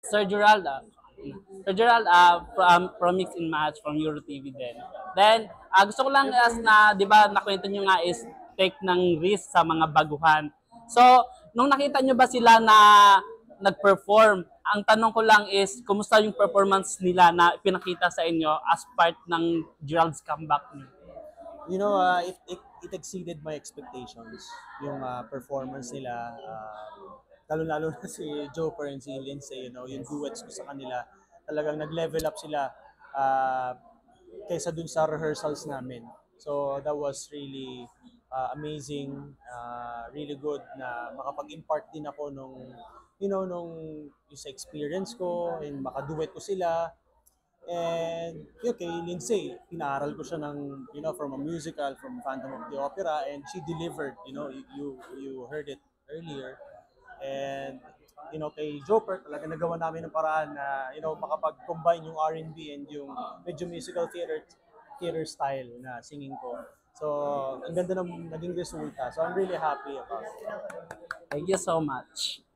Sir Gerald, Sir Gerald, from Mix and Match from EuroTV din. Then, gusto ko lang as na, di ba, nakwento nyo nga is take ng risk sa mga baguhan. So, nung nakita nyo ba sila na nag-perform, ang tanong ko lang is, kumusta yung performance nila na pinakita sa inyo as part ng Gerald's comeback niyo? You know, it exceeded my expectations. Yung performance nila, lalo-lalo na si Joker and si Lindsay, you know, yung duets ko sa kanila, talagang nag-level up sila kaysa dun sa rehearsals namin. So that was really amazing, really good na makapag-impart din ako nung, you know, nung yung sa experience ko and makaduet ko sila. And yun, kay Lindsay, pinaaral ko siya ng, you know, from a musical, from Phantom of the Opera, and she delivered, you know, you heard it earlier. And, you know, kay Joper, talaga nagawa namin ng paraan na, you know, makapag-combine yung R&B and B and yung medyo musical theater style na singing ko. So, ang ganda ng naging resulta. So, I'm really happy about it. Thank you so much.